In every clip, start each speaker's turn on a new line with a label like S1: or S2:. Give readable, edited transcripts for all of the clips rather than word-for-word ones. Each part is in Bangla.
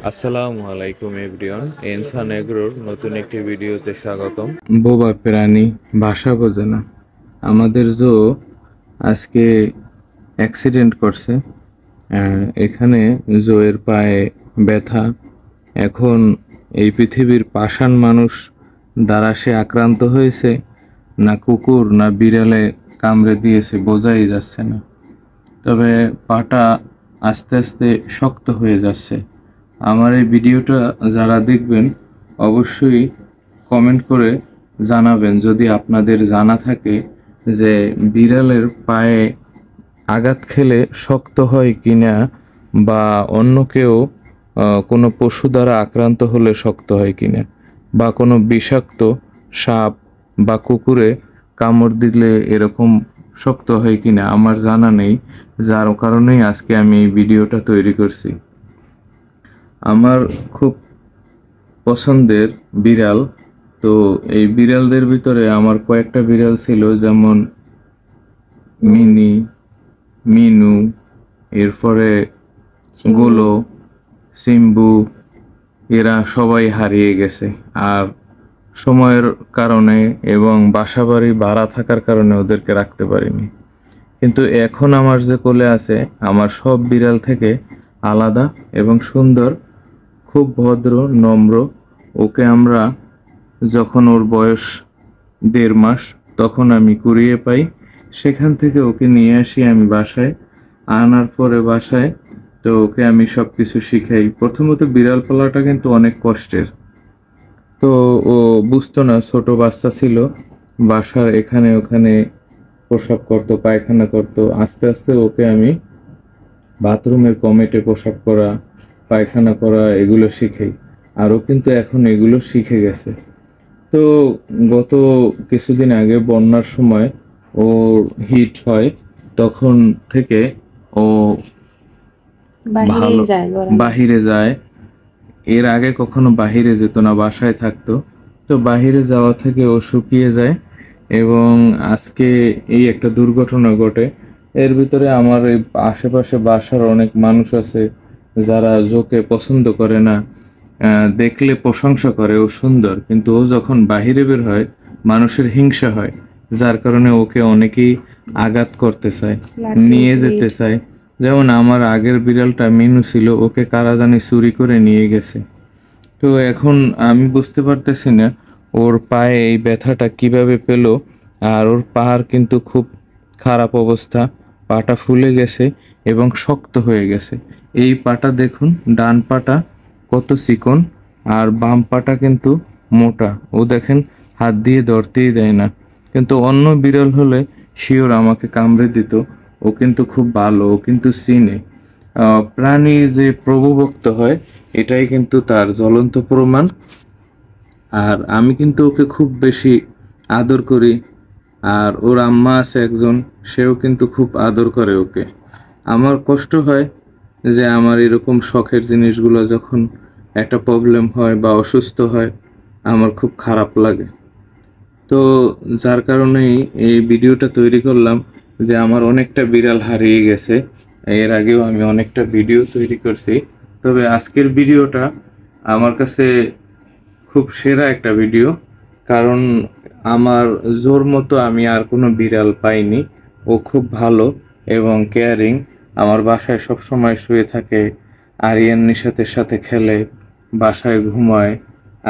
S1: আসসালামু আলাইকুম এভরিওয়ান, ইনসান এগ্রোর নতুন একটি ভিডিওতে স্বাগতম। বোবা প্রাণী ভাষা বোঝে না। আমাদের জো আজকে অ্যাক্সিডেন্ট করছে। এখানে জোয়ের পায়ে ব্যথা। এখন এই পৃথিবীর পাষাণ মানুষ দ্বারা সে আক্রান্ত হয়েছে, না কুকুর না বিড়ালে কামড়ে দিয়েছে বোঝাই যাচ্ছে না। তবে পাটা আস্তে আস্তে শক্ত হয়ে যাচ্ছে। আমার এই ভিডিওটা যারা দেখবেন অবশ্যই কমেন্ট করে জানাবেন যদি আপনাদের জানা থাকে যে বিড়ালের পায়ে আঘাত খেলে শক্ত হয় কিনা, বা অন্য কেউ কোনো পশু দ্বারা আক্রান্ত হলে শক্ত হয় কিনা, বা কোনো বিষাক্ত সাপ বা কুকুরে কামড় দিলে এরকম শক্ত হয় কিনা আমার জানা নেই, যার কারণেই আজকে আমি এই ভিডিওটা তৈরি করছি। আমার খুব পছন্দের বিড়াল, তো এই বিড়ালদের ভিতরে আমার কয়েকটা বিড়াল ছিল, যেমন মিনি, মিনু, এরপরে গোলো, সিম্বু। এরা সবাই হারিয়ে গেছে, আর সময়ের কারণে এবং বাসাবাড়ি ভাড়া থাকার কারণে ওদেরকে রাখতে পারিনি। কিন্তু এখন আমার যে কোলে আছে আমার সব বিড়াল থেকে আলাদা এবং সুন্দর, খুব ভদ্র নম্র। ওকে আমরা যখন ওর বয়স 1.5 মাস তখন আমি কুড়িয়ে পাই, সেখান থেকে ওকে নিয়ে আসি আমি বাসায়। আনার পরে বাসায় তো ওকে আমি সব কিছু শিখাই। প্রথমত বিড়াল পালাটা কিন্তু অনেক কষ্টের। তো ও বুঝতো না, ছোট বাচ্চা ছিল, বাসার এখানে ওখানে প্রসাব করতো, পায়খানা করতো। আস্তে আস্তে ওকে আমি বাথরুমের কমেটে প্রসাব করা, পায়খানা করা এগুলো শিখাই। আরও কিন্তু এখন এগুলো শিখে গেছে। তো গত কিছুদিন আগে বন্যার সময় ওর হিট হয়, তখন থেকে ও ভালো বাহিরে যায়। এর আগে কখনো বাহিরে যেত না, বাসায় থাকতো। তো বাহিরে যাওয়া থেকে ও শুকিয়ে যায়, এবং আজকে এই একটা দুর্ঘটনা ঘটে। এর ভিতরে আমার এই আশেপাশে বাসার অনেক মানুষ আছে যারা জোকে পছন্দ করে না, দেখলে প্রশংসা করে ও সুন্দর, কিন্তু ও যখন বাহিরে বের হয় মানুষের হিংসা হয়, যার কারণে ওকে অনেকেই আঘাত করতে চায়, নিয়ে যেতে চায়। যেমন আমার আগের বিড়ালটা মিনু ছিল, ওকে কারা জানি চুরি করে নিয়ে গেছে। তো এখন আমি বুঝতে পারতেছি না ওর পায়ে এই ব্যথাটা কিভাবে পেলো। আর ওর পাহাড় কিন্তু খুব খারাপ অবস্থা, পাটা ফুলে গেছে এবং শক্ত হয়ে গেছে। এই পাটা দেখুন, ডান পাটা কত চিকন, আর বাম পাটা কিন্তু মোটা। ও দেখেন হাত দিয়ে ধরতেই দেয় না। কিন্তু অন্য বিড়াল হলে শিওর আমাকে কামড়ে দিত। ও কিন্তু খুব ভালো, ও কিন্তু চিনে। প্রাণী যে প্রভুভক্ত হয় এটাই কিন্তু তার জ্বলন্ত প্রমাণ। আর আমি কিন্তু ওকে খুব বেশি আদর করি। আর ওর আম্মা আছে একজন, সেও কিন্তু খুব আদর করে ওকে। আমার কষ্ট হয় যে আমার এরকম শখের জিনিসগুলো যখন একটা প্রবলেম হয় বা অসুস্থ হয়, আমার খুব খারাপ লাগে। তো যার কারণেই এই ভিডিওটা তৈরি করলাম, যে আমার অনেকটা বিড়াল হারিয়ে গেছে। এর আগেও আমি অনেকটা ভিডিও তৈরি করছি, তবে আজকের ভিডিওটা আমার কাছে খুব সেরা একটা ভিডিও। কারণ আমার জোর মতো আমি আর কোনো বিড়াল পাইনি। ও খুব ভালো এবং কেয়ারিং। আমার বাসায় সব সময় শুয়ে থাকে, আরিয়ান নিশাতের সাথে খেলে, বাসায় ঘুমায়,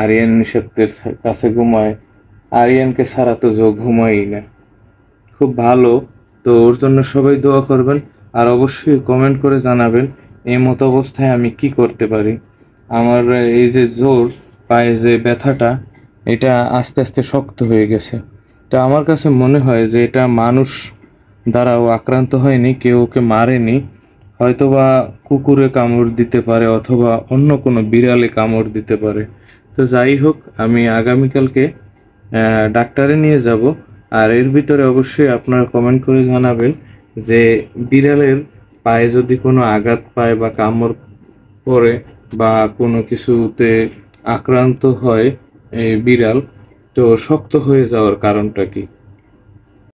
S1: আরিয়ান নিশাতের কাছে ঘুমায়। আরিয়ানকে ছাড়া তো জো ঘুমাই না। খুব ভালো। তো ওর জন্য সবাই দোয়া করবেন, আর অবশ্যই কমেন্ট করে জানাবেন এই মতো অবস্থায় আমি কি করতে পারি। আমার এই যে জোর পায়ে যে ব্যথাটা, এটা আস্তে আস্তে শক্ত হয়ে গেছে। তো আমার কাছে মনে হয় যে এটা মানুষ দ্বারাও আক্রান্ত হয়নি, কেউ ওকে মারেনি। হয়তোবা কুকুরে কামড় দিতে পারে, অথবা অন্য কোনো বিড়ালে কামড় দিতে পারে। তো যাই হোক, আমি আগামীকালকে ডাক্তারে নিয়ে যাব। আর এর ভিতরে অবশ্যই আপনারা কমেন্ট করে জানাবেন যে বিড়ালের পায়ে যদি কোনো আঘাত পায় বা কামড় পড়ে বা কোনো কিছুতে আক্রান্ত হয় এই বিড়াল, তো শক্ত হয়ে যাওয়ার কারণটা কি।